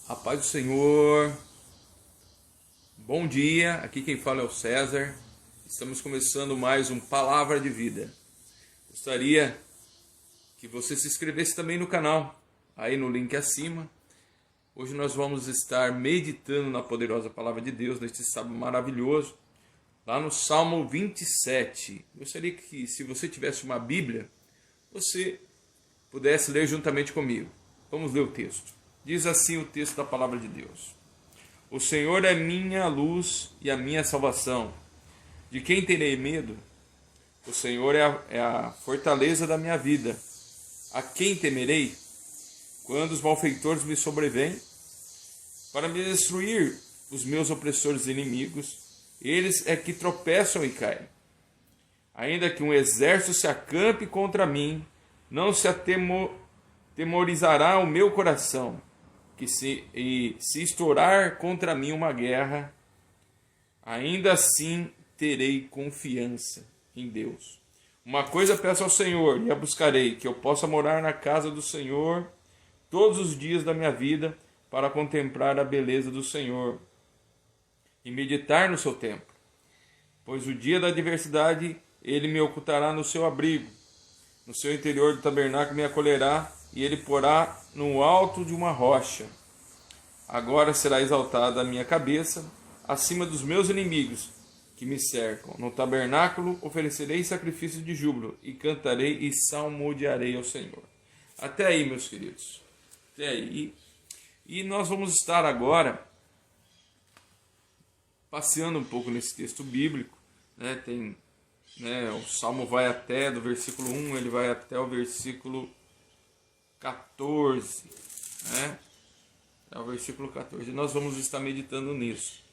A paz do Senhor, bom dia, aqui quem fala é o César, estamos começando mais um Palavra de Vida. Gostaria que você se inscrevesse também no canal, aí no link acima. Hoje nós vamos estar meditando na poderosa Palavra de Deus, neste sábado maravilhoso, lá no Salmo 27. Gostaria que, se você tivesse uma Bíblia, você pudesse ler juntamente comigo. Vamos ler o texto. Diz assim o texto da Palavra de Deus: O Senhor é minha luz e a minha salvação. De quem terei medo? O Senhor é a fortaleza da minha vida. A quem temerei? Quando os malfeitores me sobrevêm para me destruir, os meus opressores inimigos, eles é que tropeçam e caem. Ainda que um exército se acampe contra mim, não se atemorizará o meu coração. Que se estourar contra mim uma guerra, ainda assim terei confiança em Deus. Uma coisa peço ao Senhor e a buscarei, que eu possa morar na casa do Senhor todos os dias da minha vida, para contemplar a beleza do Senhor e meditar no seu templo. Pois o dia da adversidade ele me ocultará no seu abrigo, no seu interior do tabernáculo me acolherá, e ele porá no alto de uma rocha. Agora será exaltada a minha cabeça acima dos meus inimigos que me cercam. No tabernáculo oferecerei sacrifício de júbilo, e cantarei e salmodiarei ao Senhor. Até aí, meus queridos. Até aí. E nós vamos estar agora passeando um pouco nesse texto bíblico. O Salmo vai até, do versículo 1, ele vai até o versículo 14, É o versículo 14. Nós vamos estar meditando nisso.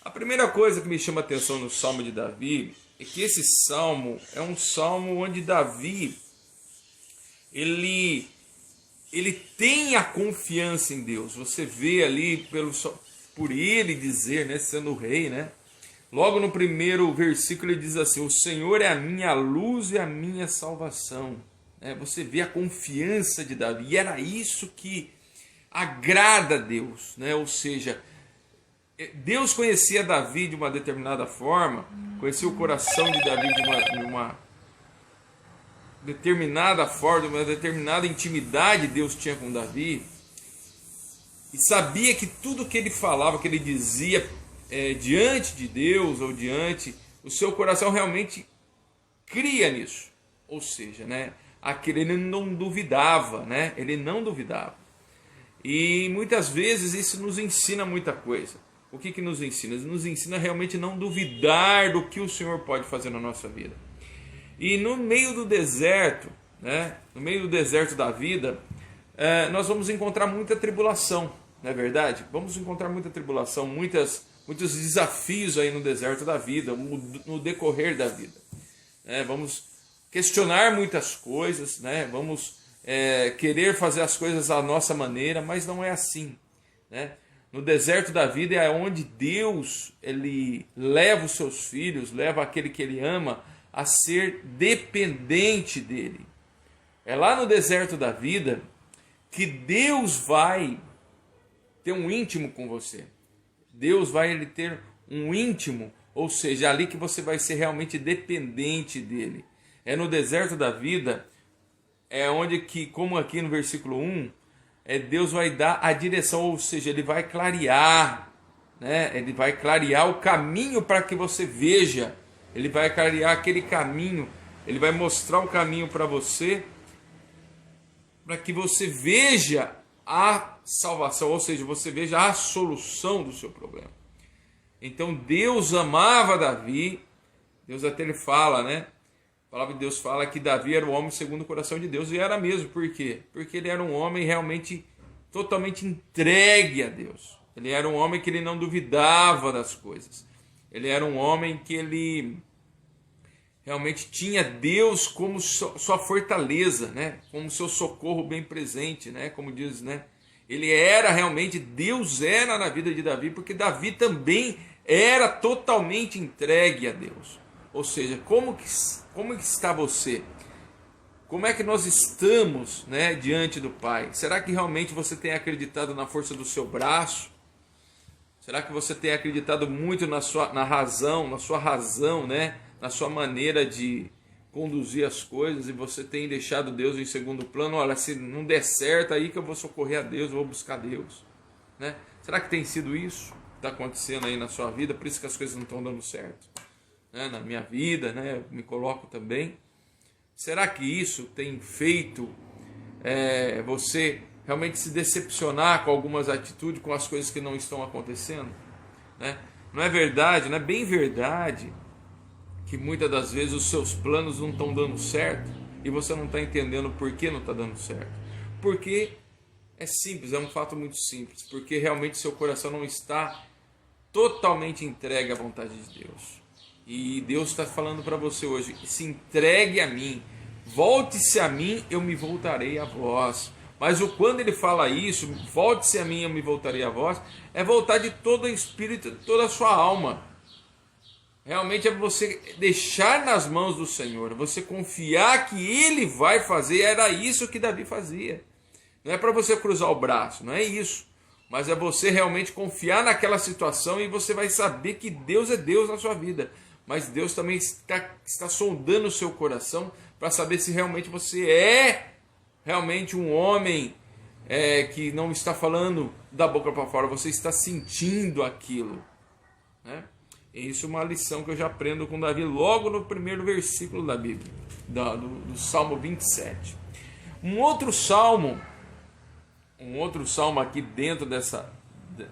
A primeira coisa que me chama a atenção no Salmo de Davi é que esse salmo é um salmo onde Davi ele tem a confiança em Deus. Você vê ali por ele dizer, sendo rei, Logo no primeiro versículo ele diz assim: O Senhor é a minha luz e a minha salvação. Você vê a confiança de Davi, e era isso que agrada a Deus, Ou seja, Deus conhecia Davi de uma determinada forma, conhecia o coração de Davi de uma determinada forma, de uma determinada intimidade Deus tinha com Davi, e sabia que tudo que ele falava, que ele dizia diante de Deus ou diante, o seu coração realmente cria nisso, ou seja, aquele ele não duvidava, Ele não duvidava. E muitas vezes isso nos ensina muita coisa. O que nos ensina? Nos ensina realmente não duvidar do que o Senhor pode fazer na nossa vida. E no meio do deserto, no meio do deserto da vida, nós vamos encontrar muita tribulação, não é verdade? Vamos encontrar muita tribulação, muitos desafios aí no deserto da vida, no decorrer da vida. Vamos questionar muitas coisas, Vamos querer fazer as coisas à nossa maneira, mas não é assim, No deserto da vida é onde Deus ele leva os seus filhos, leva aquele que ele ama a ser dependente dele. É lá no deserto da vida que Deus vai ter um íntimo com você. Deus vai ter um íntimo, ou seja, ali que você vai ser realmente dependente dele. É no deserto da vida, é onde que, como aqui no versículo 1, Deus vai dar a direção, ou seja, ele vai clarear, Ele vai clarear o caminho para que você veja, ele vai clarear aquele caminho, ele vai mostrar o caminho para você, para que você veja a salvação, ou seja, você veja a solução do seu problema. Então Deus amava Davi, Deus até ele fala, A palavra de Deus fala que Davi era o homem segundo o coração de Deus, e era mesmo. Por quê? Porque ele era um homem realmente totalmente entregue a Deus. Ele era um homem que ele não duvidava das coisas. Ele era um homem que ele realmente tinha Deus como sua fortaleza, Como seu socorro bem presente, Como diz, Ele era realmente, Deus era na vida de Davi, porque Davi também era totalmente entregue a Deus. Ou seja, como que está você? Como é que nós estamos, né, diante do Pai? Será que realmente você tem acreditado na força do seu braço? Será que você tem acreditado muito na sua razão, né, na sua maneira de conduzir as coisas, e você tem deixado Deus em segundo plano? Olha, se não der certo, aí que eu vou socorrer a Deus, eu vou buscar Deus, né? Será que tem sido isso que está acontecendo aí na sua vida? Por isso que as coisas não estão dando certo, né? Na minha vida, né, eu me coloco também. Será que isso tem feito você realmente se decepcionar com algumas atitudes, com as coisas que não estão acontecendo, né? Não é verdade, não é bem verdade que muitas das vezes os seus planos não estão dando certo e você não está entendendo por que não está dando certo? Porque é simples, é um fato muito simples, porque realmente seu coração não está totalmente entregue à vontade de Deus. E Deus está falando para você hoje: se entregue a mim, volte-se a mim, eu me voltarei a vós. Mas quando ele fala isso, volte-se a mim, eu me voltarei a vós, é voltar de todo o espírito, de toda a sua alma. Realmente é você deixar nas mãos do Senhor, você confiar que Ele vai fazer. Era isso que Davi fazia. Não é para você cruzar o braço, não é isso. Mas é você realmente confiar naquela situação, e você vai saber que Deus é Deus na sua vida. Mas Deus também está sondando o seu coração para saber se realmente você é realmente um homem que não está falando da boca para fora, você está sentindo aquilo, né? E isso é uma lição que eu já aprendo com Davi logo no primeiro versículo da Bíblia, do Salmo 27. Um outro salmo aqui dentro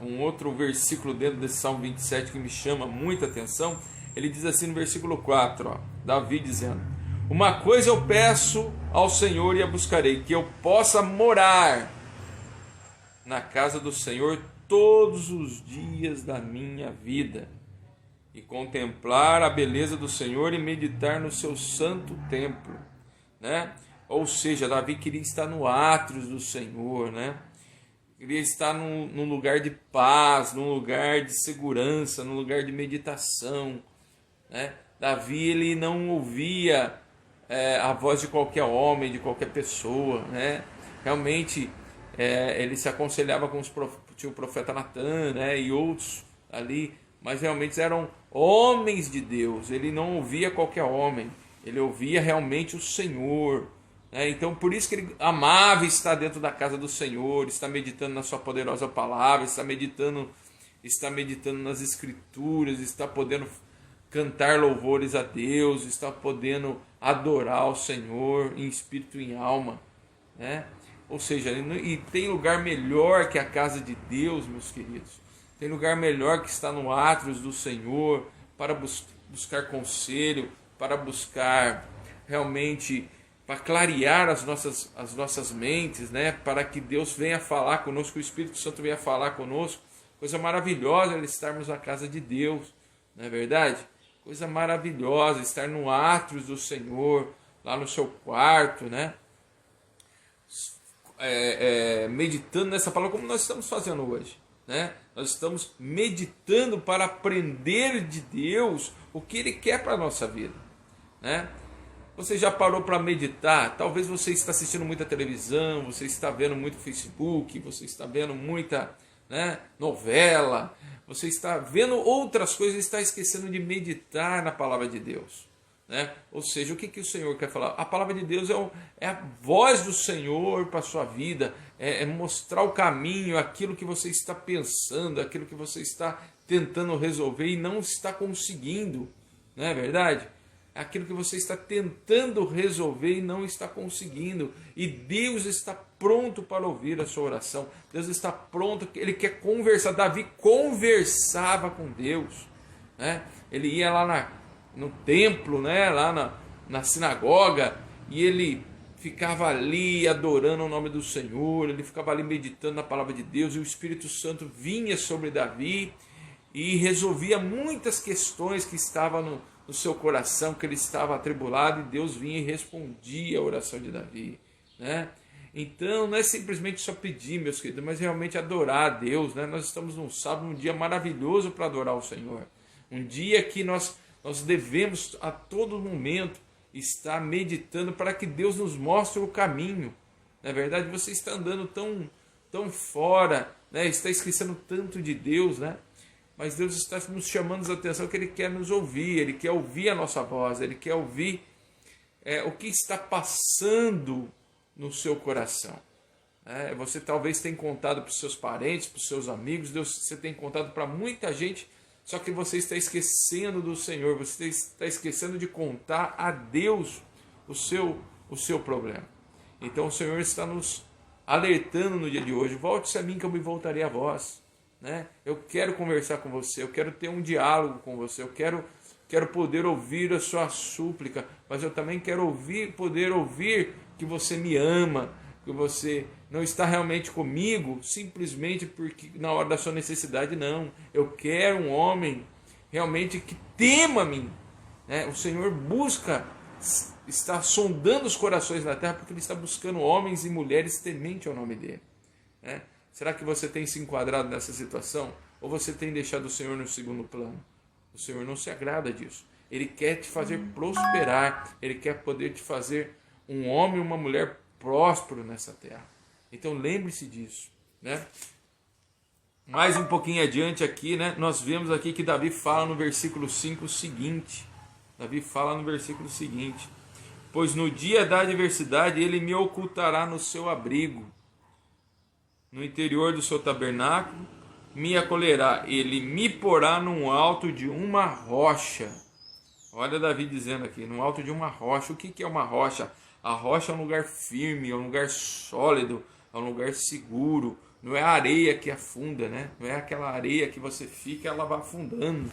um outro versículo dentro desse Salmo 27 que me chama muita atenção. Ele diz assim no versículo 4, Davi dizendo: uma coisa eu peço ao Senhor e a buscarei, que eu possa morar na casa do Senhor todos os dias da minha vida, e contemplar a beleza do Senhor e meditar no seu santo templo, né? Ou seja, Davi queria estar no átrios do Senhor, né? Queria estar num lugar de paz, num lugar de segurança, num lugar de meditação, né? Davi, ele não ouvia a voz de qualquer homem, de qualquer pessoa, né? Realmente ele se aconselhava com tinha o profeta Natan, né, e outros ali, mas realmente eram homens de Deus. Ele não ouvia qualquer homem, ele ouvia realmente o Senhor, né? Então por isso que ele amava estar dentro da casa do Senhor, estar meditando na sua poderosa palavra, estar meditando nas escrituras, estar podendo cantar louvores a Deus, estar podendo adorar o Senhor em espírito e em alma, né? Ou seja, e tem lugar melhor que a casa de Deus, meus queridos. Tem lugar melhor que estar no átrios do Senhor, para buscar conselho, para buscar realmente, para clarear as nossas mentes, né? Para que Deus venha falar conosco, o Espírito Santo venha falar conosco. Coisa maravilhosa é estarmos na casa de Deus, não é verdade? Coisa maravilhosa estar no átrios do Senhor, lá no seu quarto, né? Meditando nessa palavra, como nós estamos fazendo hoje, né? Nós estamos meditando para aprender de Deus o que Ele quer para a nossa vida, né? Você já parou para meditar? Talvez você está assistindo muita televisão, você está vendo muito Facebook, você está vendo muita, né, novela, você está vendo outras coisas e está esquecendo de meditar na palavra de Deus, né? Ou seja, o que o Senhor quer falar? A palavra de Deus é a voz do Senhor para a sua vida, é mostrar o caminho, aquilo que você está pensando, aquilo que você está tentando resolver e não está conseguindo, não é verdade? Aquilo que você está tentando resolver e não está conseguindo. E Deus está pronto para ouvir a sua oração. Deus está pronto, Ele quer conversar. Davi conversava com Deus, né? Ele ia lá no templo, né? Lá na sinagoga, e ele ficava ali adorando o nome do Senhor. Ele ficava ali meditando na palavra de Deus, e o Espírito Santo vinha sobre Davi e resolvia muitas questões que estavam no seu coração, que ele estava atribulado, e Deus vinha e respondia a oração de Davi, né? Então não é simplesmente só pedir, meus queridos, mas realmente adorar a Deus, né? Nós estamos num sábado, um dia maravilhoso para adorar o Senhor, um dia que nós devemos a todo momento está meditando para que Deus nos mostre o caminho. Na verdade, você está andando tão fora, né? Está esquecendo tanto de Deus, né? Mas Deus está nos chamando a atenção que Ele quer nos ouvir, Ele quer ouvir a nossa voz, Ele quer ouvir o que está passando no seu coração. Você talvez tenha contado para os seus parentes, para os seus amigos, você tem contado para muita gente, só que você está esquecendo do Senhor, você está esquecendo de contar a Deus o seu problema. Então o Senhor está nos alertando no dia de hoje: volte-se a mim que eu me voltarei a vós. Eu quero conversar com você, eu quero ter um diálogo com você, eu quero poder ouvir a sua súplica, mas eu também quero poder ouvir que você me ama, que você não está realmente comigo simplesmente porque na hora da sua necessidade, não. Eu quero um homem realmente que tema a mim. O Senhor está sondando os corações na terra porque Ele está buscando homens e mulheres tementes ao nome dEle. Será que você tem se enquadrado nessa situação? Ou você tem deixado o Senhor no segundo plano? O Senhor não se agrada disso. Ele quer te fazer prosperar. Ele quer poder te fazer um homem e uma mulher próspero nessa terra. Então lembre-se disso. Mais um pouquinho adiante aqui, nós vemos aqui que Davi fala no versículo 5 o seguinte. Davi fala no versículo seguinte: pois no dia da adversidade Ele me ocultará no seu abrigo. No interior do seu tabernáculo me acolherá, Ele me porá num alto de uma rocha. Olha Davi dizendo aqui, no alto de uma rocha. O que é uma rocha? A rocha é um lugar firme, é um lugar sólido, é um lugar seguro. Não é a areia que afunda, não é aquela areia que você fica, ela vai afundando.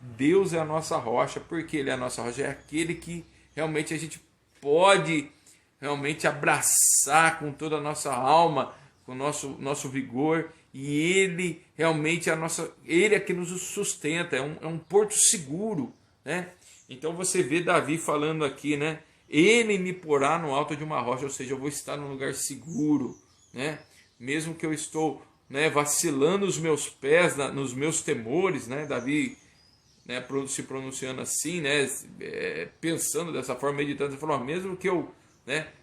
Deus é a nossa rocha. Por que Ele é a nossa rocha? É aquele que realmente a gente pode realmente abraçar com toda a nossa alma, com o nosso vigor, e Ele realmente Ele é que nos sustenta, é um porto seguro, Então você vê Davi falando aqui, Ele me porá no alto de uma rocha, ou seja, eu vou estar num lugar seguro, mesmo que eu estou vacilando os meus pés nos meus temores, Davi se pronunciando assim, pensando dessa forma, meditando, ele falou: mesmo que eu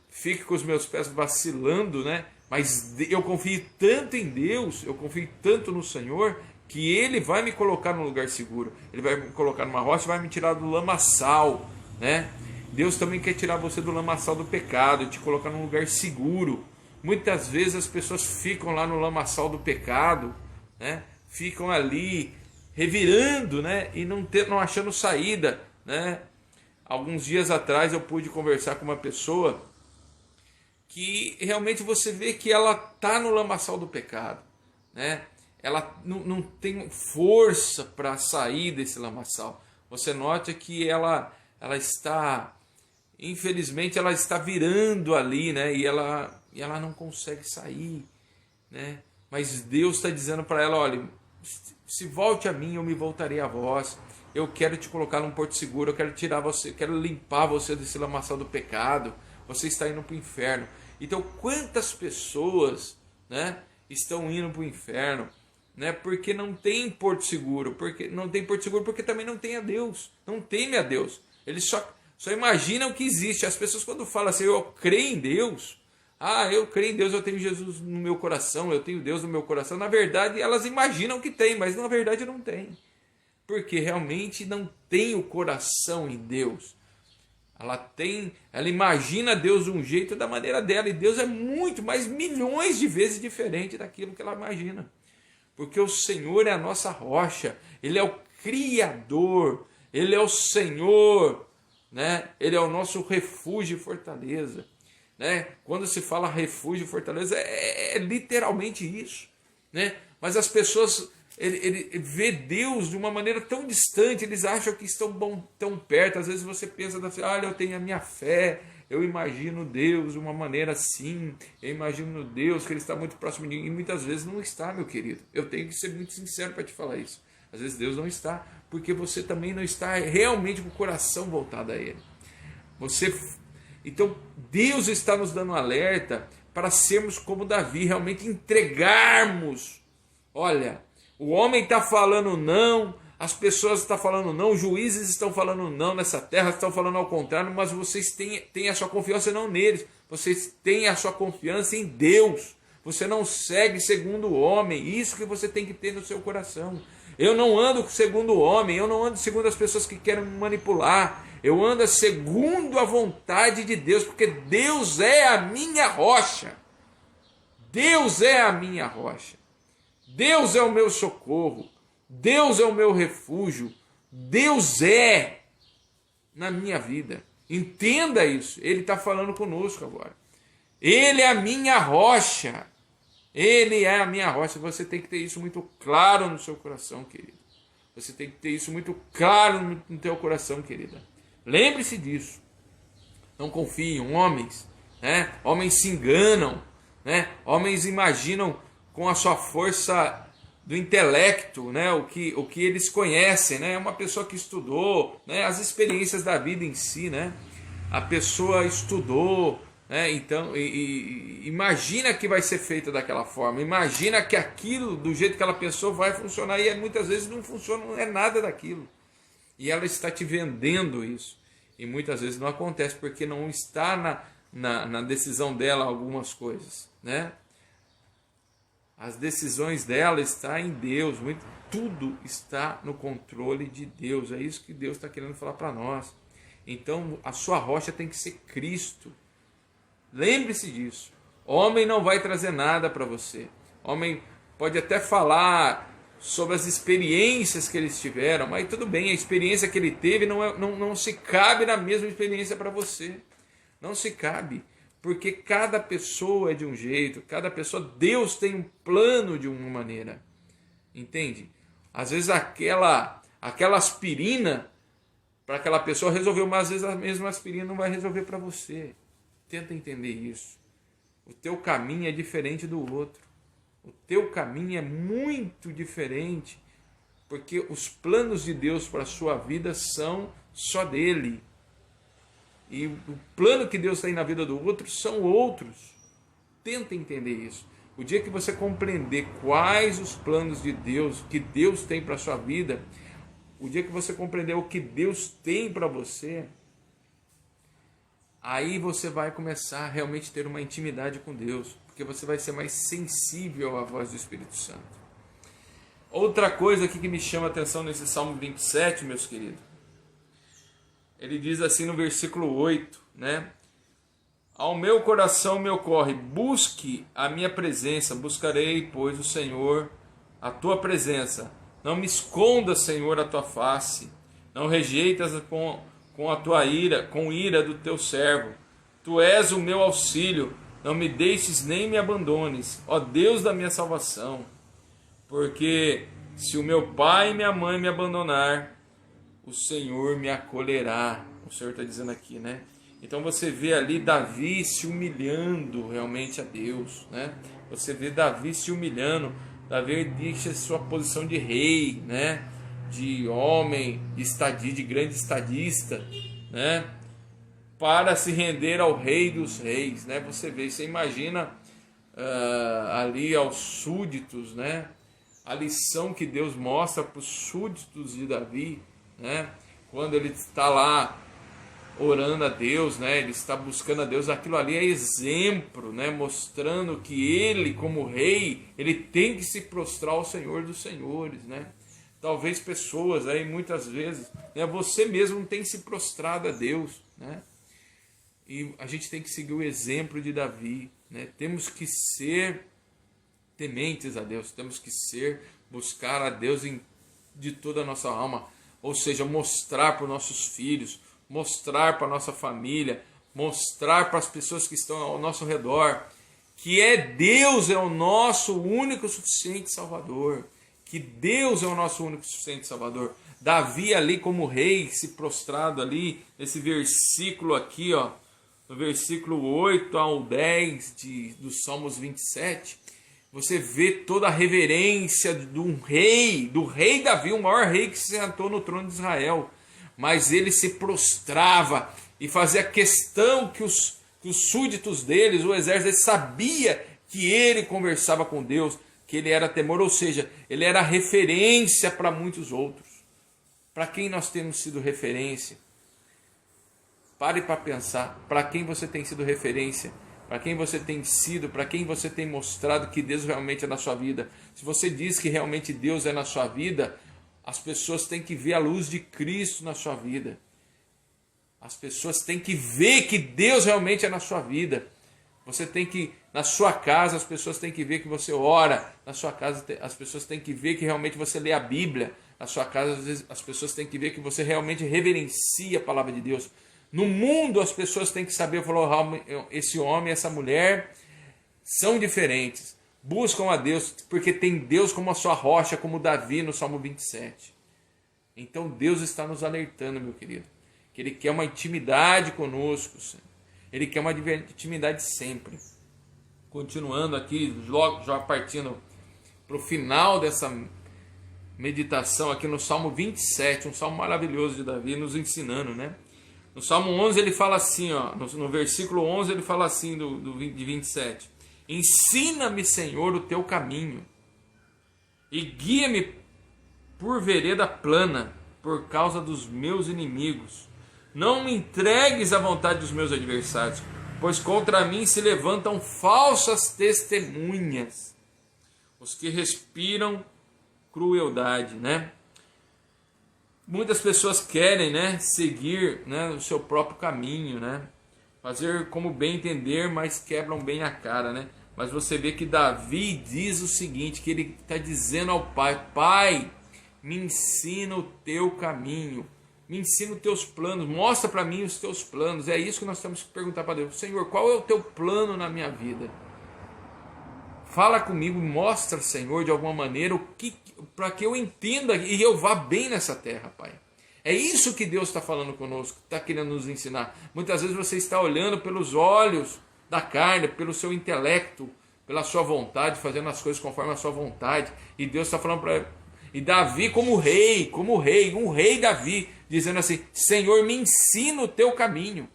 fique com os meus pés vacilando, mas eu confio tanto em Deus, eu confio tanto no Senhor, que Ele vai me colocar num lugar seguro. Ele vai me colocar numa rocha, vai me tirar do lamaçal. Deus também quer tirar você do lamaçal do pecado, te colocar num lugar seguro. Muitas vezes as pessoas ficam lá no lamaçal do pecado, ficam ali revirando, e não achando saída. Alguns dias atrás eu pude conversar com uma pessoa que realmente você vê que ela está no lamaçal do pecado, ela não tem força para sair desse lamaçal. Você nota que ela está, infelizmente, ela está virando ali, e ela não consegue sair, Mas Deus está dizendo para ela: olha, se volte a mim, eu me voltarei a vós. Eu quero te colocar num porto seguro, eu quero tirar você, eu quero limpar você desse lamaçal do pecado. Você está indo para o inferno. Então, quantas pessoas estão indo para o inferno? Porque não tem porto seguro. Porque não tem porto seguro porque também não tem a Deus. Não teme a Deus. Eles só imaginam que existe. As pessoas, quando falam assim: eu creio em Deus. Eu creio em Deus, eu tenho Jesus no meu coração, eu tenho Deus no meu coração. Na verdade, elas imaginam que tem, mas na verdade não tem. Porque realmente não tem o coração em Deus. Ela imagina Deus de um jeito, da maneira dela, e Deus é muito, mais milhões de vezes diferente daquilo que ela imagina. Porque o Senhor é a nossa rocha, Ele é o Criador, Ele é o Senhor, Ele é o nosso refúgio e fortaleza. Quando se fala refúgio e fortaleza, é literalmente isso. Mas as pessoas ele vê Deus de uma maneira tão distante, eles acham que estão tão perto. Às vezes você pensa assim: olha, eu tenho a minha fé, eu imagino Deus de uma maneira assim, eu imagino Deus que Ele está muito próximo de mim, e muitas vezes não está, meu querido. Eu tenho que ser muito sincero para te falar isso. Às vezes Deus não está, porque você também não está realmente com o coração voltado a Ele. Então Deus está nos dando um alerta para sermos como Davi, realmente entregarmos. Olha, o homem está falando não, As pessoas estão falando não, juízes estão falando não nessa terra, estão falando ao contrário, mas vocês têm a sua confiança não neles, vocês têm a sua confiança em Deus. Você não segue segundo o homem, isso que você tem que ter no seu coração. Eu não ando segundo o homem, eu não ando segundo as pessoas que querem me manipular, eu ando segundo a vontade de Deus, porque Deus é a minha rocha. Deus é a minha rocha. Deus é o meu socorro. Deus é o meu refúgio. Deus é na minha vida. Entenda isso. Ele está falando conosco agora. Ele é a minha rocha. Ele é a minha rocha. Você tem que ter isso muito claro no seu coração, querido. Você tem que ter isso muito claro no teu coração, querida. Lembre-se disso. Não confie em homens. Né? Homens se enganam. Né? Homens imaginam com a sua força do intelecto, né? o que eles conhecem, né? Uma pessoa que estudou, né? As experiências da vida em si, né? A pessoa estudou, né? Então imagina que vai ser feito daquela forma, imagina que aquilo do jeito que ela pensou vai funcionar, e muitas vezes não funciona, não é nada daquilo, e ela está te vendendo isso, e muitas vezes não acontece porque não está na decisão dela algumas coisas, né? As decisões dela estão em Deus. Tudo está no controle de Deus. É isso que Deus está querendo falar para nós. Então, a sua rocha tem que ser Cristo. Lembre-se disso. Homem não vai trazer nada para você. Homem pode até falar sobre as experiências que eles tiveram, mas tudo bem, a experiência que ele teve não se cabe na mesma experiência para você. Não se cabe. Porque cada pessoa é de um jeito, cada pessoa, Deus tem um plano de uma maneira, entende? Às vezes aquela aspirina para aquela pessoa resolveu, mas às vezes a mesma aspirina não vai resolver para você. Tenta entender isso. O teu caminho é diferente do outro. O teu caminho é muito diferente, porque os planos de Deus para a sua vida são só dele. E o plano que Deus tem na vida do outro são outros. Tenta entender isso. O dia que você compreender quais os planos de Deus, que Deus tem para a sua vida, o dia que você compreender o que Deus tem para você, aí você vai começar a realmente ter uma intimidade com Deus, porque você vai ser mais sensível à voz do Espírito Santo. Outra coisa aqui que me chama a atenção nesse Salmo 27, meus queridos, ele diz assim no versículo 8, né? Ao meu coração me ocorre, busque a minha presença, buscarei, pois, o Senhor, a tua presença. Não me esconda, Senhor, a tua face, não rejeitas com a tua ira, com ira do teu servo. Tu és o meu auxílio, não me deixes nem me abandones, ó Deus da minha salvação. Porque se o meu pai e minha mãe me abandonar, o Senhor me acolherá. O Senhor está dizendo aqui, né? Então você vê ali Davi se humilhando realmente a Deus, né? Você vê Davi se humilhando. Davi deixa sua posição de rei, né? De homem, de grande estadista, né? Para se render ao Rei dos Reis, né? Você imagina ali aos súditos, né? A lição que Deus mostra para os súditos de Davi, né? Quando ele está lá orando a Deus, né? Ele está buscando a Deus, aquilo ali é exemplo, né? Mostrando que ele, como rei, ele tem que se prostrar ao Senhor dos Senhores, né? Talvez pessoas aí, muitas vezes, né? Você mesmo não tem se prostrado a Deus, né? E a gente tem que seguir o exemplo de Davi, né? Temos que ser tementes a Deus, temos que buscar a Deus de toda a nossa alma, ou seja, mostrar para os nossos filhos, mostrar para a nossa família, mostrar para as pessoas que estão ao nosso redor, que Deus é o nosso único suficiente Salvador, que Deus é o nosso único suficiente Salvador. Davi ali como rei, se prostrado ali, nesse versículo aqui, ó, no versículo 8 ao 10 dos Salmos 27, você vê toda a reverência do rei Davi, o maior rei que se sentou no trono de Israel. Mas ele se prostrava e fazia questão que os súditos deles, o exército, sabia que ele conversava com Deus, que ele era temor, ou seja, ele era referência para muitos outros. Para quem nós temos sido referência? Pare para pensar. Para quem você tem sido referência? Para quem você tem sido? Para quem você tem mostrado que Deus realmente é na sua vida? Se você diz que realmente Deus é na sua vida, as pessoas têm que ver a luz de Cristo na sua vida. As pessoas têm que ver que Deus realmente é na sua vida. Você tem que, na sua casa, as pessoas têm que ver que você ora. Na sua casa, as pessoas têm que ver que realmente você lê a Bíblia. Na sua casa, às vezes, as pessoas têm que ver que você realmente reverencia a palavra de Deus. No mundo, as pessoas têm que saber, esse homem, essa mulher são diferentes. Buscam a Deus, porque tem Deus como a sua rocha, como Davi no Salmo 27. Então Deus está nos alertando, meu querido, que Ele quer uma intimidade conosco, Senhor. Ele quer uma intimidade sempre. Continuando aqui, logo já partindo para o final dessa meditação aqui no Salmo 27, um salmo maravilhoso de Davi, nos ensinando, né? No Salmo 11 ele fala assim, ó, no versículo 11 ele fala assim de 27. Ensina-me, Senhor, o teu caminho e guia-me por vereda plana por causa dos meus inimigos. Não me entregues à vontade dos meus adversários, pois contra mim se levantam falsas testemunhas, os que respiram crueldade, né? Muitas pessoas querem, né, seguir, né, o seu próprio caminho, né? Fazer como bem entender, mas quebram bem a cara, né? Mas você vê que Davi diz o seguinte, que ele está dizendo ao Pai: Pai, me ensina o teu caminho, me ensina os teus planos, mostra para mim os teus planos. É isso que nós temos que perguntar para Deus. Senhor, qual é o teu plano na minha vida? Fala comigo, mostra, Senhor, de alguma maneira, para que eu entenda e eu vá bem nessa terra, Pai. É isso que Deus está falando conosco, está querendo nos ensinar. Muitas vezes você está olhando pelos olhos da carne, pelo seu intelecto, pela sua vontade, fazendo as coisas conforme a sua vontade. E Deus está falando para... E Davi um rei Davi, dizendo assim: Senhor, me ensina o teu caminho.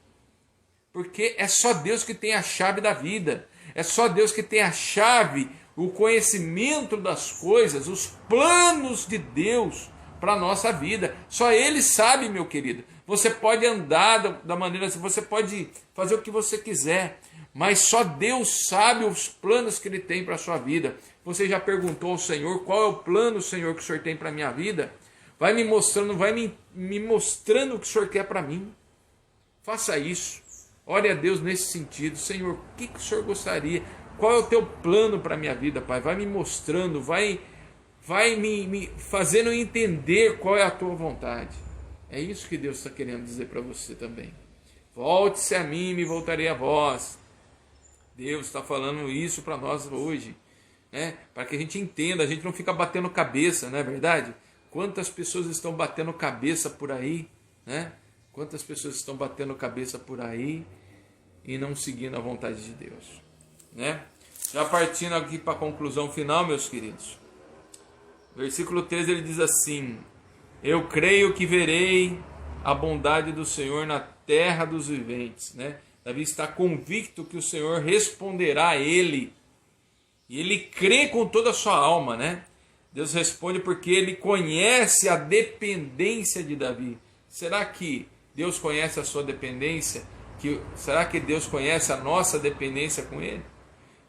Porque é só Deus que tem a chave da vida. É só Deus que tem a chave, o conhecimento das coisas, os planos de Deus para a nossa vida. Só Ele sabe, meu querido. Você pode andar da maneira assim, você pode fazer o que você quiser, mas só Deus sabe os planos que Ele tem para a sua vida. Você já perguntou ao Senhor: qual é o plano, Senhor, que o Senhor tem para a minha vida? Vai me mostrando, me mostrando o que o Senhor quer para mim. Faça isso. Ore a Deus nesse sentido. Senhor, o que o Senhor gostaria? Qual é o teu plano para a minha vida, Pai? Vai me mostrando, vai me fazendo entender qual é a tua vontade. É isso que Deus está querendo dizer para você também. Volte-se a mim e me voltarei a vós. Deus está falando isso para nós hoje, né? Para que a gente entenda, a gente não fica batendo cabeça, não é verdade? Quantas pessoas estão batendo cabeça por aí, né? Quantas pessoas estão batendo cabeça por aí e não seguindo a vontade de Deus, né? Já partindo aqui para a conclusão final, meus queridos. Versículo 13 ele diz assim: eu creio que verei a bondade do Senhor na terra dos viventes, né? Davi está convicto que o Senhor responderá a ele. E ele crê com toda a sua alma, né? Deus responde porque ele conhece a dependência de Davi. Será que Deus conhece a sua dependência? Será que Deus conhece a nossa dependência com Ele?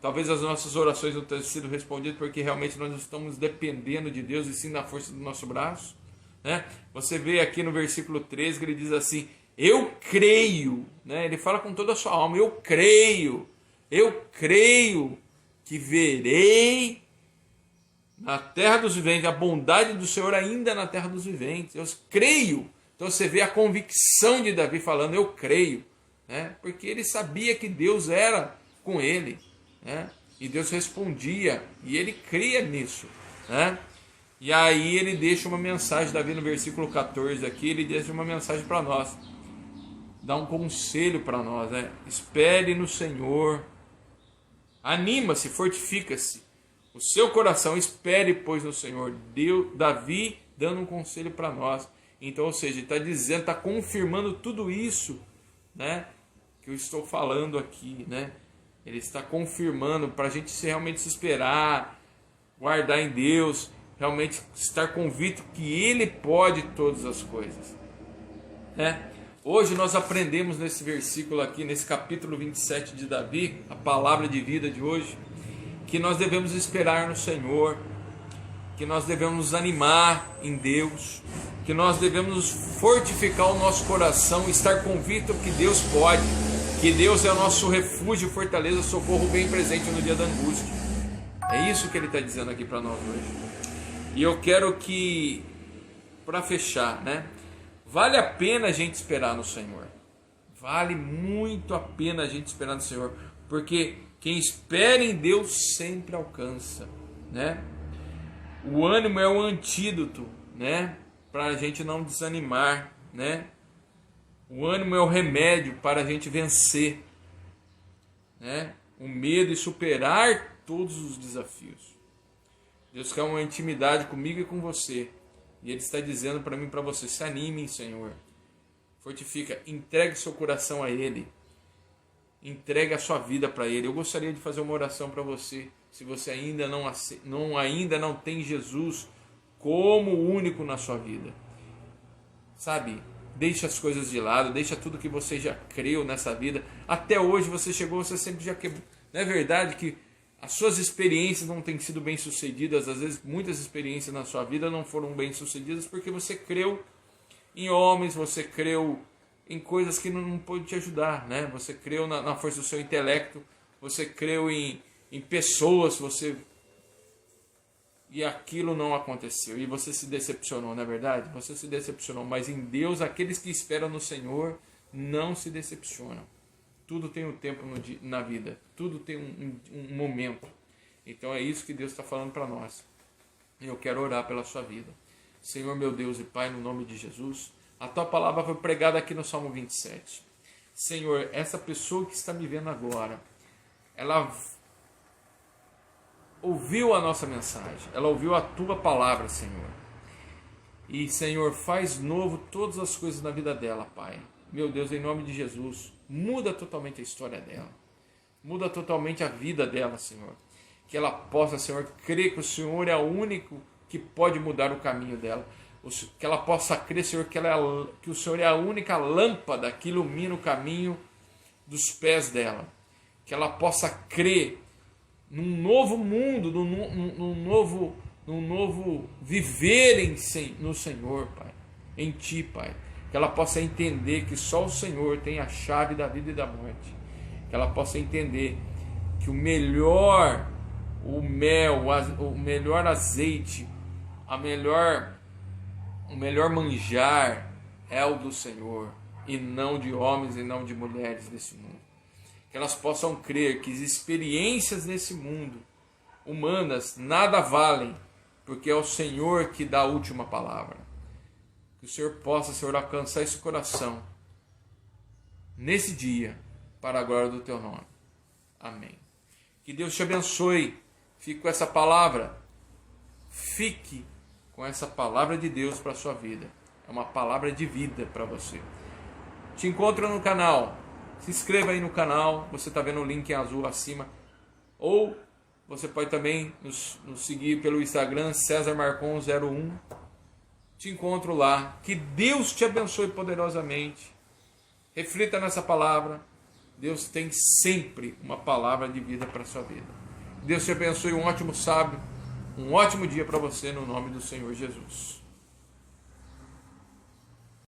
Talvez as nossas orações não tenham sido respondidas porque realmente nós não estamos dependendo de Deus e sim da força do nosso braço, né? Você vê aqui no versículo 13 que ele diz assim: eu creio, né? Ele fala com toda a sua alma: eu creio que verei na terra dos viventes a bondade do Senhor ainda na terra dos viventes. Eu creio. Então você vê a convicção de Davi falando: eu creio, né? Porque ele sabia que Deus era com ele, né? E Deus respondia, e ele cria nisso, né? E aí ele deixa uma mensagem, Davi no versículo 14 aqui, ele deixa uma mensagem para nós, dá um conselho para nós, né? Espere no Senhor, anima-se, fortifica-se o seu coração, espere pois no Senhor. Davi dando um conselho para nós. Então, ou seja, ele está dizendo, está confirmando tudo isso, né, que eu estou falando aqui, né? Ele está confirmando para a gente realmente se esperar, guardar em Deus realmente estar convicto que Ele pode todas as coisas, né? Hoje nós aprendemos nesse versículo aqui, nesse capítulo 27 de Davi, a palavra de vida de hoje, que nós devemos esperar no Senhor, que nós devemos nos animar em Deus, que nós devemos fortificar o nosso coração, estar convicto que Deus pode, que Deus é o nosso refúgio, fortaleza, socorro bem presente no dia da angústia. É isso que Ele está dizendo aqui para nós hoje. E eu quero que, para fechar, né? Vale a pena a gente esperar no Senhor. Vale muito a pena a gente esperar no Senhor, porque quem espera em Deus sempre alcança, né? O ânimo é o antídoto, né? Para a gente não desanimar, né? O ânimo é o remédio para a gente vencer, né? O medo e superar todos os desafios. Deus quer uma intimidade comigo e com você. E Ele está dizendo para mim e para você: se anime, Senhor. Fortifica, entregue seu coração a Ele. Entregue a sua vida para Ele. Eu gostaria de fazer uma oração para você. Se você ainda não tem Jesus como único na sua vida. Sabe? Deixa as coisas de lado. Deixa tudo que você já creu nessa vida. Até hoje você chegou, você sempre já quebrou. Não é verdade que as suas experiências não têm sido bem sucedidas? Às vezes muitas experiências na sua vida não foram bem sucedidas porque você creu em homens, você creu em coisas que não pôde te ajudar, né? Você creu na força do seu intelecto, você creu em pessoas, e aquilo não aconteceu, e você se decepcionou, não é verdade? Você se decepcionou, mas em Deus, aqueles que esperam no Senhor não se decepcionam. Tudo tem um tempo na vida, tudo tem um momento. Então é isso que Deus está falando para nós. Eu quero orar pela sua vida. Senhor, meu Deus e Pai, no nome de Jesus, a Tua palavra foi pregada aqui no Salmo 27. Senhor, essa pessoa que está me vendo agora, ela ouviu a nossa mensagem, ela ouviu a Tua palavra, Senhor. E, Senhor, faz novo todas as coisas na vida dela, Pai. Meu Deus, em nome de Jesus, muda totalmente a história dela. Muda totalmente a vida dela, Senhor. Que ela possa, Senhor, crer que o Senhor é o único que pode mudar o caminho dela. Que ela possa crer, Senhor, que o Senhor é a única lâmpada que ilumina o caminho dos pés dela. Que ela possa crer num novo mundo, num novo viver no Senhor, Pai. Em Ti, Pai. Que ela possa entender que só o Senhor tem a chave da vida e da morte. Que ela possa entender que o melhor, o mel, o melhor azeite, o melhor manjar é o do Senhor, e não de homens e não de mulheres desse mundo. Que elas possam crer que as experiências nesse mundo humanas nada valem, porque é o Senhor que dá a última palavra. Que o Senhor possa, Senhor, alcançar esse coração nesse dia, para a glória do Teu nome. Amém. Que Deus te abençoe. Fique com essa palavra. Fique com essa palavra de Deus para a sua vida. É uma palavra de vida para você. Te encontro no canal. Se inscreva aí no canal. Você está vendo o link em azul acima. Ou você pode também nos seguir pelo Instagram, CesarMarcon01. Te encontro lá. Que Deus te abençoe poderosamente. Reflita nessa palavra. Deus tem sempre uma palavra de vida para a sua vida. Deus te abençoe. Um ótimo sábado. Um ótimo dia para você no nome do Senhor Jesus.